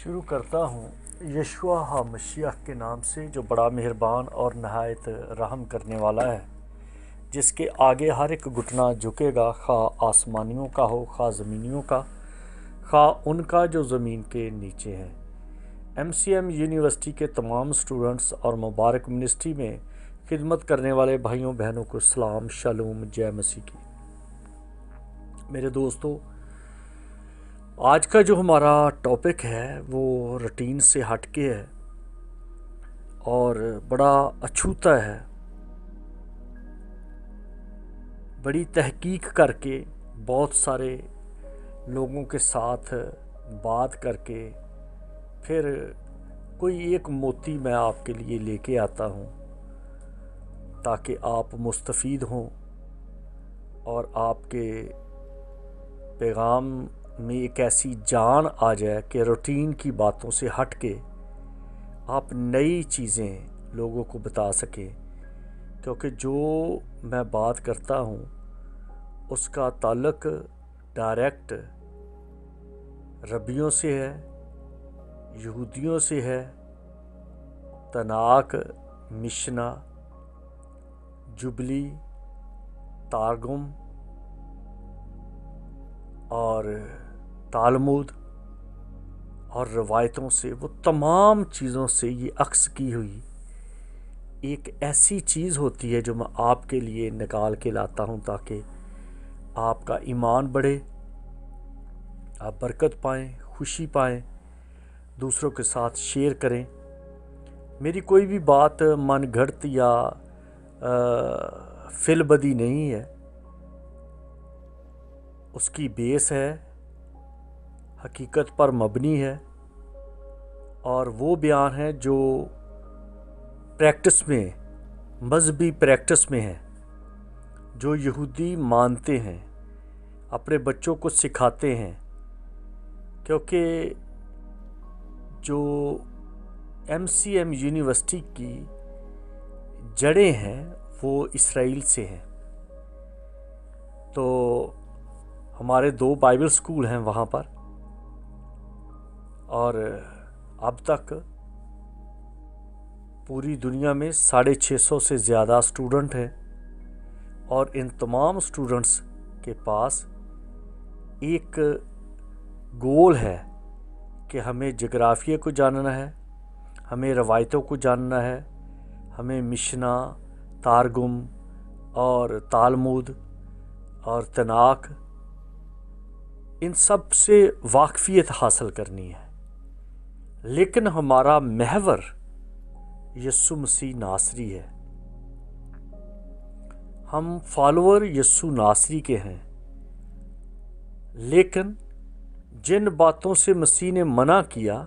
شروع کرتا ہوں یشوع ہا مسیح کے نام سے، جو بڑا مہربان اور نہایت رحم کرنے والا ہے، جس کے آگے ہر ایک گھٹنا جھکے گا، خواہ آسمانیوں کا ہو خواہ زمینیوں کا، خواہ ان کا جو زمین کے نیچے ہیں۔ MCM یونیورسٹی کے تمام اسٹوڈنٹس اور مبارک منسٹری میں خدمت کرنے والے بھائیوں بہنوں کو سلام، شالوم، جے مسیح کی۔ میرے دوستو، آج کا جو ہمارا ٹاپک ہے وہ روٹین سے ہٹ کے ہے اور بڑا اچھوتا ہے۔ بڑی تحقیق کر کے بہت سارے لوگوں کے ساتھ بات کر کے پھر کوئی ایک موتی میں آپ کے لیے لے کے آتا ہوں تاکہ آپ مستفید ہوں اور آپ کے پیغام میں ایک ایسی جان آ جائے کہ روٹین کی باتوں سے ہٹ کے آپ نئی چیزیں لوگوں کو بتا سکیں، کیونکہ جو میں بات کرتا ہوں اس کا تعلق ڈائریکٹ ربیوں سے ہے، یہودیوں سے ہے، تناک، مشنا، جبلی، تارگم اور تالمود اور روایتوں سے، وہ تمام چیزوں سے یہ عکس کی ہوئی ایک ایسی چیز ہوتی ہے جو میں آپ کے لیے نکال کے لاتا ہوں تاکہ آپ کا ایمان بڑھے، آپ برکت پائیں، خوشی پائیں، دوسروں کے ساتھ شیئر کریں۔ میری کوئی بھی بات من گھڑت یا فل بدی نہیں ہے، اس کی بیس ہے، حقیقت پر مبنی ہے، اور وہ بیان ہے جو پریکٹس میں، مذہبی پریکٹس میں ہے، جو یہودی مانتے ہیں، اپنے بچوں کو سکھاتے ہیں، کیونکہ جو MCM یونیورسٹی کی جڑیں ہیں وہ اسرائیل سے ہیں۔ تو ہمارے 2 بائبل سکول ہیں وہاں پر، اور اب تک پوری دنیا میں 650 سے زیادہ اسٹوڈنٹ ہیں، اور ان تمام اسٹوڈنٹس کے پاس ایک گول ہے کہ ہمیں جغرافیہ کو جاننا ہے، ہمیں روایتوں کو جاننا ہے، ہمیں مشنا، تارگم اور تالمود اور تناک، ان سب سے واقفیت حاصل کرنی ہے۔ لیکن ہمارا محور یسوع مسیح ناصری ہے، ہم فالوور یسوع ناصری کے ہیں، لیکن جن باتوں سے مسیح نے منع کیا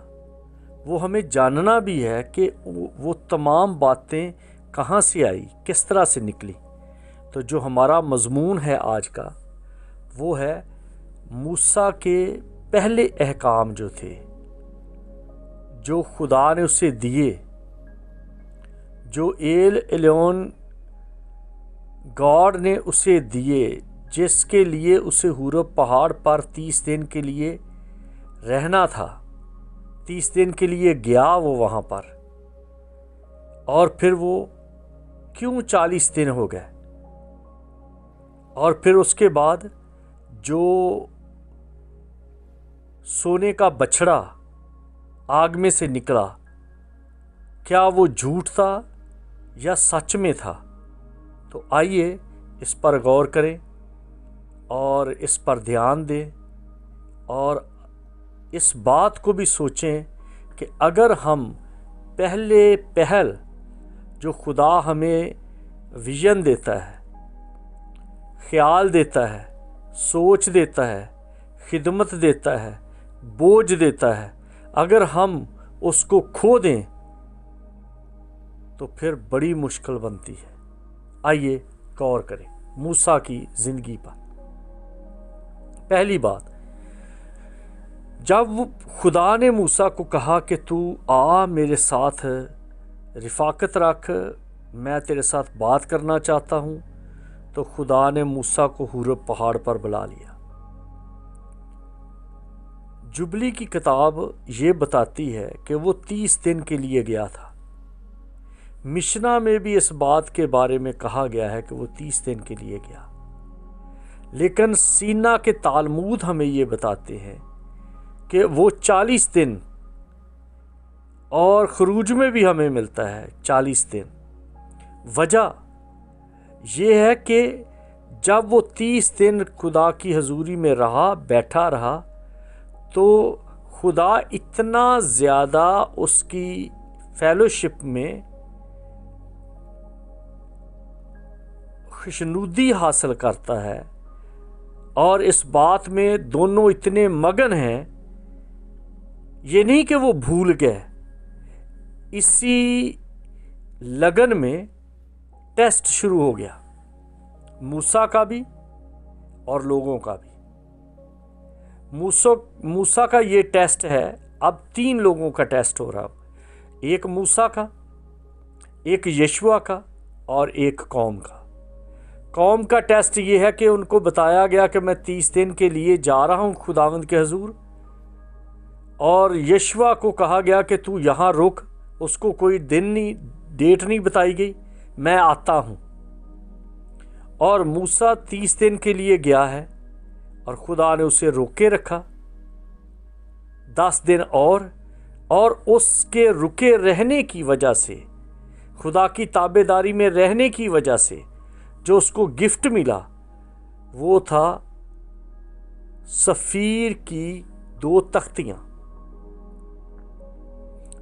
وہ ہمیں جاننا بھی ہے کہ وہ تمام باتیں کہاں سے آئی، کس طرح سے نکلی۔ تو جو ہمارا مضمون ہے آج کا، وہ ہے موسیٰ کے پہلے احکام جو تھے، جو خدا نے اسے دیے، جو ایل ایلیون گاڈ نے اسے دیے، جس کے لیے اسے حورب پہاڑ پر 30 دن کے لیے رہنا تھا۔ 30 دن کے لیے گیا وہ وہاں پر، اور پھر وہ کیوں 40 دن ہو گئے، اور پھر اس کے بعد جو سونے کا بچھڑا آگ میں سے نکلا، کیا وہ جھوٹ تھا یا سچ میں تھا؟ تو آئیے اس پر غور کریں اور اس پر دھیان دیں، اور اس بات کو بھی سوچیں کہ اگر ہم پہل جو خدا ہمیں ویژن دیتا ہے، خیال دیتا ہے، سوچ دیتا ہے، خدمت دیتا ہے، بوجھ دیتا ہے، اگر ہم اس کو کھو دیں تو پھر بڑی مشکل بنتی ہے۔ آئیے غور کریں موسیٰ کی زندگی پر۔ پہلی بات، جب خدا نے موسیٰ کو کہا کہ تو آ میرے ساتھ رفاقت رکھ، میں تیرے ساتھ بات کرنا چاہتا ہوں، تو خدا نے موسیٰ کو حورب پہاڑ پر بلا لیا۔ जुबली की किताब ये बताती है कि वो 30 दिन के लिए गया था। मिशना में भी इस बात के बारे में कहा गया है कि वो 30 दिन के लिए गया, लेकिन सीना के तालमूद हमें ये बताते हैं कि वो 40 दिन, और खरूज में भी हमें मिलता है 40 दिन। वजह ये है कि जब वो 30 दिन खुदा की हजूरी में रहा, बैठा रहा, तो खुदा इतना ज़्यादा उसकी फेलोशिप में खुशनुदी हासिल करता है, और इस बात में दोनों इतने मगन हैं, ये नहीं कि वो भूल गए। इसी लगन में टेस्ट शुरू हो गया, मूसा का भी और लोगों का भी। मूसा का ये टेस्ट है, अब 3 लोगों का टेस्ट हो रहा, एक मूसा का, एक यशुआ का और एक कौम का। कौम का टेस्ट ये है कि उनको बताया गया कि मैं 30 दिन के लिए जा रहा हूँ खुदावंद के हजूर, और यशुआ को कहा गया कि तू यहाँ रुक, उसको कोई दिन नहीं, डेट नहीं बताई गई, मैं आता हूँ। और मूसा 30 दिन के लिए गया है और खुदा ने उसे रोके रखा 10 दिन और उसके रुके रहने की वजह से, खुदा की ताबेदारी में रहने की वजह से जो उसको गिफ्ट मिला वो था सफ़ीर की 2 तख्तियाँ।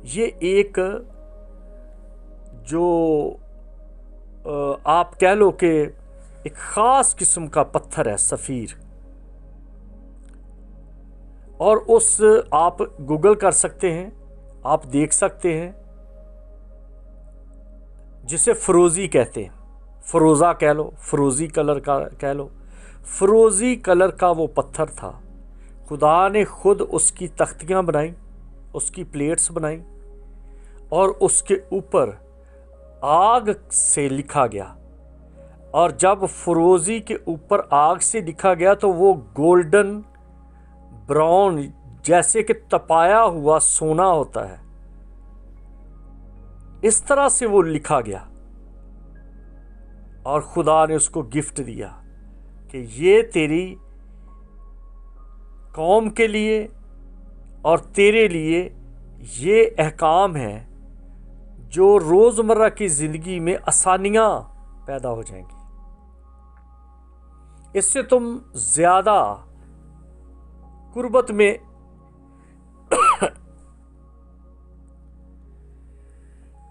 ये एक जो आप कह लो कि एक ख़ास किस्म का पत्थर है सफ़ीर, और उस आप गूगल कर सकते हैं, आप देख सकते हैं, जिसे फ़रोज़ी कहते हैं, फ़रोज़ा कह लो, फ़रोज़ी कलर का कह लो, फ़रोज़ी कलर का वो पत्थर था। खुदा ने खुद उसकी तख्तियाँ बनाई, उसकी प्लेट्स बनाई, और उसके ऊपर आग से लिखा गया। और जब फ़रोज़ी के ऊपर आग से लिखा गया तो वो गोल्डन ब्राउन, जैसे कि तपाया हुआ सोना होता है, इस तरह से वो लिखा गया। और खुदा ने उसको गिफ्ट दिया कि ये तेरी कौम के लिए और तेरे लिए ये अहकाम है जो रोज़मर्रा की ज़िंदगी में आसानियाँ पैदा हो जाएंगी। इससे तुम ज़्यादा कुर्बत में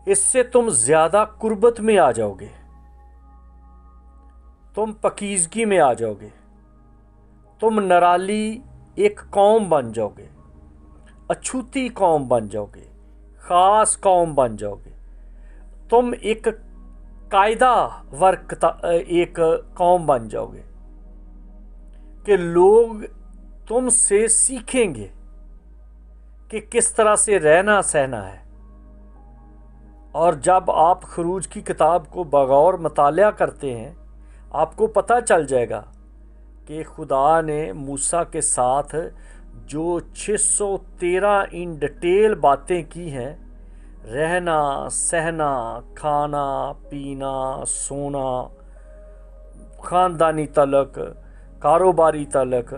इससे तुम ज़्यादा कुर्बत में आ जाओगे, तुम पकीज़गी में आ जाओगे, तुम नराली एक कौम बन जाओगे, अछूती कौम बन जाओगे, ख़ास कौम बन जाओगे। तुम एक कायदा वर्क एक कौम बन जाओगे कि लोग तुमसे सीखेंगे कि किस तरह से रहना सहना है। और जब आप खरूज की किताब को बगौर मतालिया करते हैं, आपको पता चल जाएगा कि खुदा ने मूसा के साथ जो 613 इन डिटेल बातें की हैं, रहना सहना, खाना पीना, सोना, ख़ानदानी तलक, कारोबारी तलक,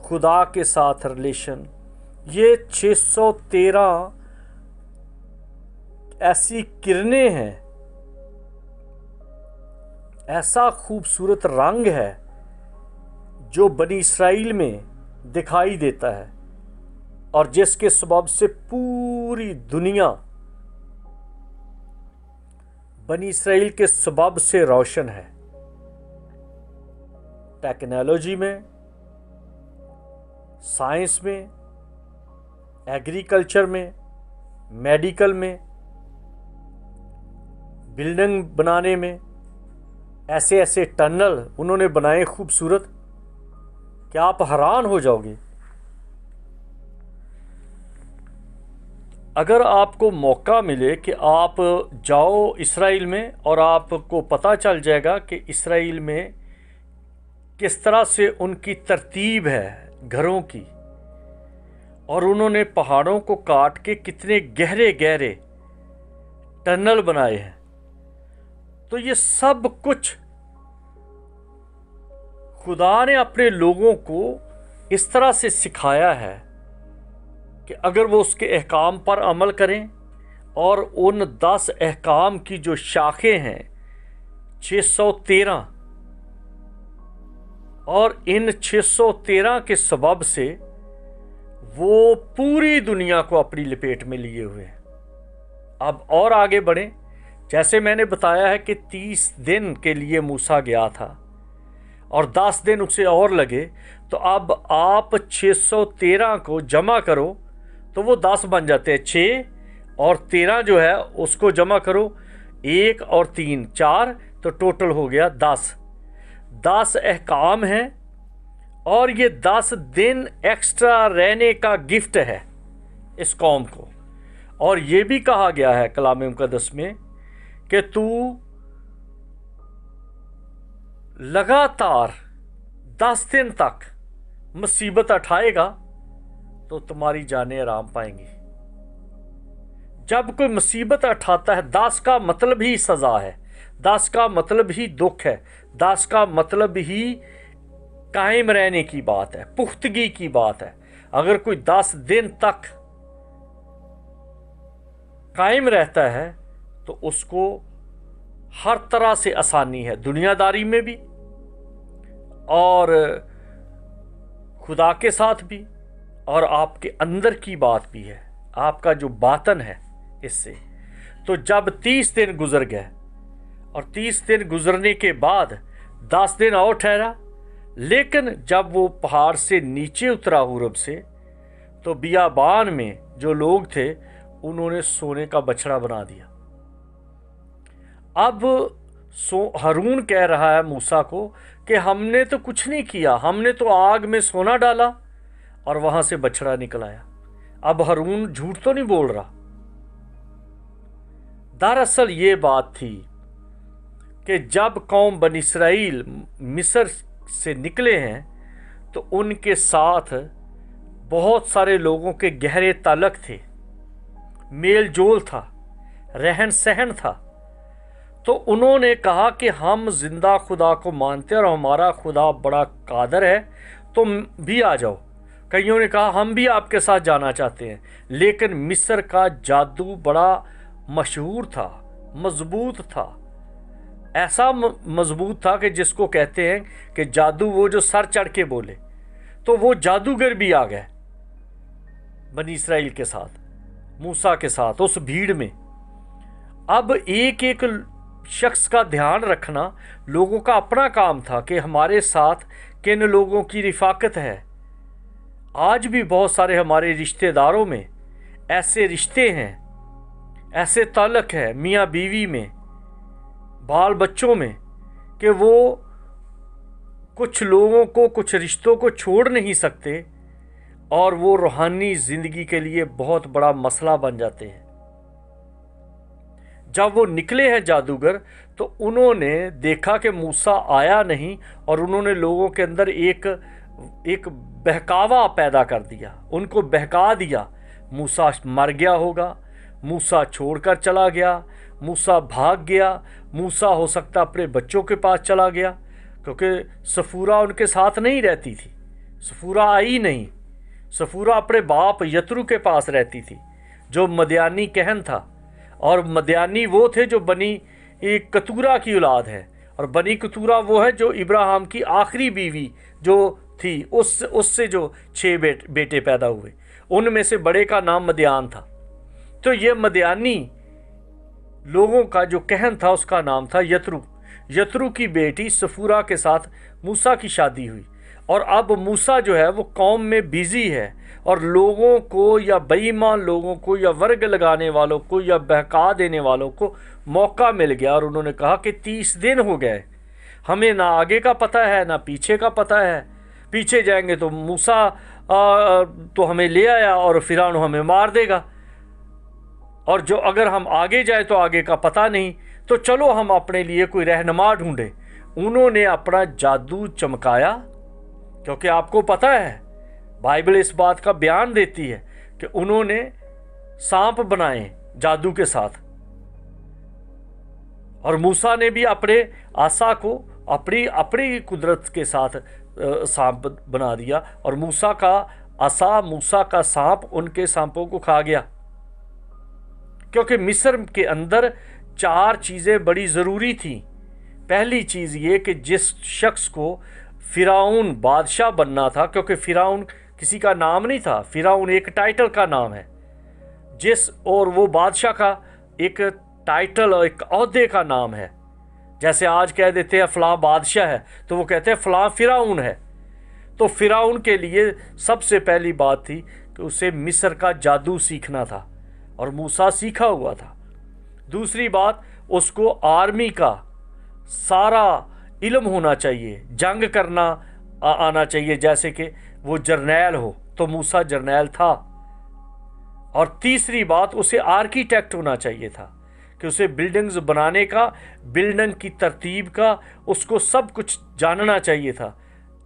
खुदा के साथ रिलेशन, ये 613 ऐसी किरणें हैं, ऐसा खूबसूरत रंग है जो बनी इसराइल में दिखाई देता है, और जिसके सबब से पूरी दुनिया बनी इसराइल के सबब से रोशन है। टेक्नोलॉजी में, साइंस में, एग्रीकल्चर में, मेडिकल में, बिल्डिंग बनाने में, ऐसे ऐसे टनल उन्होंने बनाए खूबसूरत कि आप हैरान हो जाओगे। अगर आपको मौका मिले कि आप जाओ इसराइल में, और आपको पता चल जाएगा कि इसराइल में किस तरह से उनकी तरतीब है घरों की, और उन्होंने पहाड़ों को काट के कितने गहरे गहरे टनल बनाए हैं। तो ये सब कुछ खुदा ने अपने लोगों को इस तरह से सिखाया है कि अगर वो उसके अहकाम पर अमल करें और उन 10 अहकाम की जो शाखें हैं 613, और इन 613 के सबब से वो पूरी दुनिया को अपनी लपेट में लिए हुए हैं। अब और आगे बढ़ें। जैसे मैंने बताया है कि 30 दिन के लिए मूसा गया था और 10 दिन उसे और लगे, तो अब आप 613 को जमा करो तो वो 10 बन जाते हैं। 6 और 13 जो है उसको जमा करो, 1 और 3 4, तो टोटल हो गया 10। 10 अहकाम हैं और ये 10 दिन एक्स्ट्रा रहने का गिफ्ट है इस कौम को। और ये भी कहा गया है कलाम मुक़द्दस में कि तू लगातार 10 दिन तक मुसीबत उठाएगा तो तुम्हारी जानें आराम पाएंगी। जब कोई मुसीबत उठाता है, 10 का मतलब ही सज़ा है, 10 का मतलब ही दुख है, 10 का मतलब ही कायम रहने की बात है, पुख्तगी की बात है। अगर कोई 10 दिन तक कायम रहता है तो उसको हर तरह से आसानी है, दुनियादारी में भी और खुदा के साथ भी, और आपके अंदर की बात भी है, आपका जो बातन है इससे। तो जब 30 दिन गुजर गए और 30 दिन गुजरने के बाद 10 दिन और ठहरा, लेकिन जब वो पहाड़ से नीचे उतरा पूरब से, तो बियाबान में जो लोग थे उन्होंने सोने का बछड़ा बना दिया। अब हारून कह रहा है मूसा को कि हमने तो कुछ नहीं किया, हमने तो आग में सोना डाला और वहां से बछड़ा निकल आया। अब हारून झूठ तो नहीं बोल रहा। दरअसल ये बात थी कि जब कौम बनी इसराइल मिस्र से निकले हैं तो उनके साथ बहुत सारे लोगों के गहरे ताल्लुक थे, मेल जोल था, रहन सहन था। तो उन्होंने कहा कि हम जिंदा खुदा को मानते हैं और हमारा खुदा बड़ा कादर है, तुम भी आ जाओ। कईयों ने कहा हम भी आपके साथ जाना चाहते हैं। लेकिन मिस्र का जादू बड़ा मशहूर था, मजबूत था, ऐसा मजबूत था कि जिसको कहते हैं कि जादू वो जो सर चढ़ के बोले। तो वो जादूगर भी आ गए बनी इसराइल के साथ, मूसा के साथ, उस भीड़ में। अब एक एक शख्स का ध्यान रखना लोगों का अपना काम था कि हमारे साथ किन लोगों की रिफाकत है। आज भी बहुत सारे हमारे रिश्तेदारों में ऐसे रिश्ते हैं, ऐसे ताल्लुक है मियाँ बीवी में, बाल बच्चों में, कि वो कुछ लोगों को, कुछ रिश्तों को छोड़ नहीं सकते और वो रूहानी ज़िंदगी के लिए बहुत बड़ा मसला बन जाते हैं। जब वो निकले हैं जादूगर, तो उन्होंने देखा कि मूसा आया नहीं और उन्होंने लोगों के अंदर एक बहकावा पैदा कर दिया, उनको बहका दिया। मूसा मर गया होगा, मूसा छोड़कर चला गया, मूसा भाग गया, मूसा हो सकता अपने बच्चों के पास चला गया, क्योंकि सफूरा उनके साथ नहीं रहती थी। सफूरा आई नहीं, सफूरा अपने बाप यत्रू के पास रहती थी जो मदयानी कहन था। और मदयानी वो थे जो बनी कतूरा की औलाद है, और बनी कतूरा वो है जो इब्राहिम की आखिरी बीवी जो थी, उससे जो 6 बेटे पैदा हुए, उनमें से बड़े का नाम मदयान था। तो ये मदयानी लोगों का जो कहन था उसका नाम था यत्रू। यत्रू की बेटी सफूरा के साथ मूसा की शादी हुई। और अब मूसा जो है वो कौम में बिजी है और लोगों को, या बेईमान लोगों को, या वर्ग लगाने वालों को, या बहका देने वालों को मौका मिल गया। और उन्होंने कहा कि 30 दिन हो गए, हमें ना आगे का पता है ना पीछे का पता है। पीछे जाएंगे तो मूसा तो हमें ले आया और फिरौन हमें मार देगा, और जो अगर हम आगे जाए तो आगे का पता नहीं, तो चलो हम अपने लिए कोई रहनुमा ढूंढे। उन्होंने अपना जादू चमकाया, क्योंकि आपको पता है बाइबल इस बात का बयान देती है कि उन्होंने सांप बनाए जादू के साथ, और मूसा ने भी अपने आसा को अपनी अपनी कुदरत के साथ सांप बना दिया, और मूसा का आसा, मूसा का सांप उनके सांपों को खा गया। क्योंकि मिस्र के अंदर 4 चीज़ें बड़ी ज़रूरी थी। पहली चीज़ ये कि जिस शख्स को फिराउन बादशाह बनना था, क्योंकि फिराउन किसी का नाम नहीं था, फिराउन एक टाइटल का नाम है, और वो बादशाह का एक टाइटल और एक ओहदे का नाम है। जैसे आज कह देते हैं फलां बादशाह है, तो वो कहते हैं फलां फिराउन है। तो फिराउन के लिए सबसे पहली बात थी कि उसे मिस्र का जादू सीखना था, और मूसा सीखा हुआ था। दूसरी बात, उसको आर्मी का सारा इल्म होना चाहिए, जंग करना आना चाहिए, जैसे कि वो जर्नैल हो, तो मूसा जर्नैल था। और तीसरी बात, उसे आर्किटेक्ट होना चाहिए था, कि उसे बिल्डिंग्स बनाने का, बिल्डिंग की तरतीब का, उसको सब कुछ जानना चाहिए था।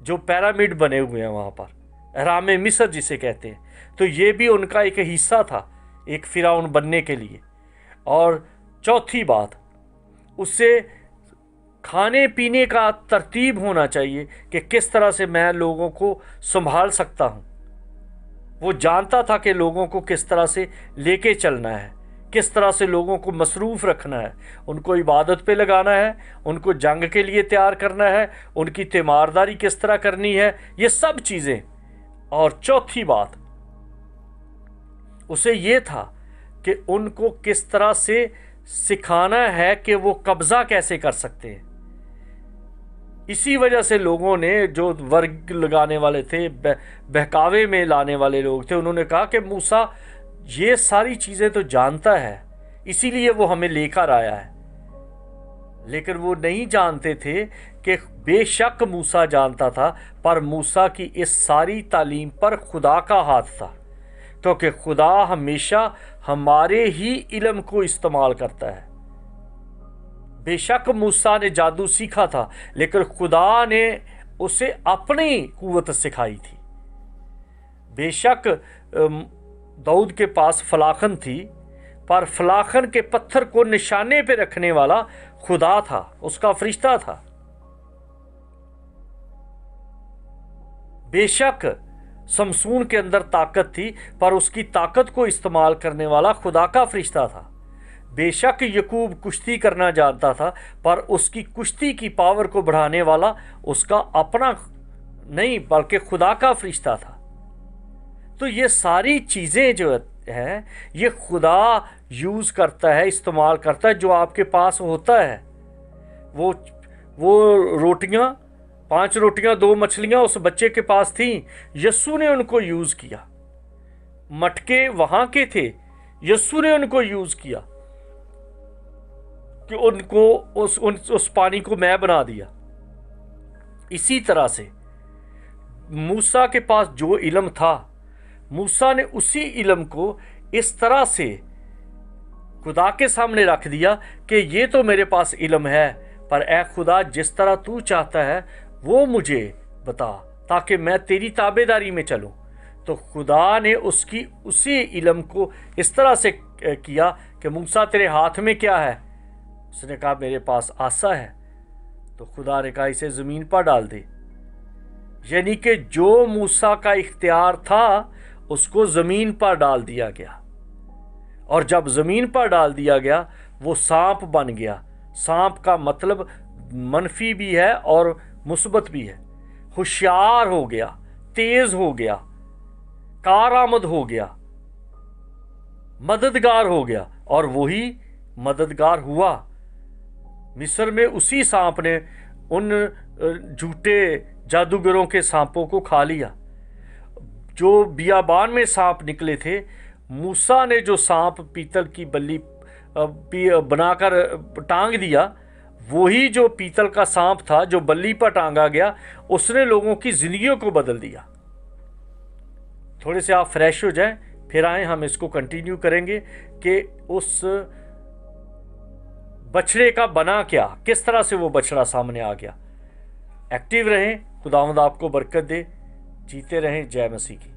जो पिरामिड बने हुए हैं वहाँ पर, अहराम मिस्र जिसे कहते हैं, तो ये भी उनका एक हिस्सा था एक फिराउन बनने के लिए। और चौथी बात, उससे खाने पीने का तरतीब होना चाहिए कि किस तरह से मैं लोगों को संभाल सकता हूँ। वो जानता था कि लोगों को किस तरह से लेके चलना है, किस तरह से लोगों को मसरूफ़ रखना है, उनको इबादत पे लगाना है, उनको जंग के लिए तैयार करना है, उनकी तीमारदारी किस तरह करनी है, ये सब चीज़ें। और चौथी बात, उसे ये था कि उनको किस तरह से सिखाना है कि वो कब्ज़ा कैसे कर सकते हैं। इसी वजह से लोगों ने, जो वर्ग लगाने वाले थे, बहकावे में लाने वाले लोग थे, उन्होंने कहा कि मूसा ये सारी चीज़ें तो जानता है, इसीलिए वो हमें लेकर आया है। लेकिन वो नहीं जानते थे कि बेशक मूसा जानता था, पर मूसा की इस सारी तालीम पर खुदा का हाथ था, क्योंकि खुदा हमेशा हमारे ही इल्म को इस्तेमाल करता है। बेशक मूसा ने जादू सीखा था, लेकिन खुदा ने उसे अपनी कुव्वत सिखाई थी। बेशक दाऊद के पास फलाखन थी, पर फलाखन के पत्थर को निशाने पे रखने वाला खुदा था, उसका फरिश्ता था। बेशक समसून के अंदर ताकत थी, पर उसकी ताकत को इस्तेमाल करने वाला खुदा का फरिश्ता था। बेशक यकूब कुश्ती करना जानता था, पर उसकी कुश्ती की पावर को बढ़ाने वाला उसका अपना नहीं, बल्कि खुदा का फरिश्ता था। तो ये सारी चीज़ें जो हैं, ये खुदा यूज़ करता है, इस्तेमाल करता है, जो आपके पास होता है। वो रोटियां, 5 रोटियां 2 मछलियां उस बच्चे के पास थी, यस्सु ने उनको यूज़ किया। मटके वहाँ के थे, यस्सु ने उनको यूज़ किया कि उनको उस पानी को मैं बना दिया। इसी तरह से मूसा के पास जो इल्म था, मूसा ने उसी इल्म को इस तरह से खुदा के सामने रख दिया कि ये तो मेरे पास इल्म है, पर ए खुदा, जिस तरह तू चाहता है वो मुझे बता, ताकि मैं तेरी ताबेदारी में चलूं। तो खुदा ने उसकी उसी इल्म को इस तरह से किया कि मूसा तेरे हाथ में क्या है? उसने कहा मेरे पास आसा है। तो खुदा ने कहा इसे ज़मीन पर डाल दे। यानी कि जो मूसा का इख्तियार था उसको ज़मीन पर डाल दिया गया, और जब ज़मीन पर डाल दिया गया वो सांप बन गया। सांप का मतलब मनफी भी है और मुस्बत भी है। होशियार हो गया, तेज़ हो गया, कारआमद हो गया, मददगार हो गया, और वही मददगार हुआ। मिस्र में उसी सांप ने उन झूठे जादूगरों के सांपों को खा लिया। जो बियाबान में सांप निकले थे, मूसा ने जो सांप पीतल की बल्ली बनाकर टांग दिया, वही जो पीतल का सांप था जो बल्ली पर टांगा गया, उसने लोगों की जिंदगियों को बदल दिया। थोड़े से आप फ्रेश हो जाएं, फिर आए हम इसको कंटिन्यू करेंगे कि उस बछड़े का बना क्या, किस तरह से वो बछड़ा सामने आ गया। एक्टिव रहें, खुदावंद आपको बरकत दे। जीते रहें। जय मसीह की।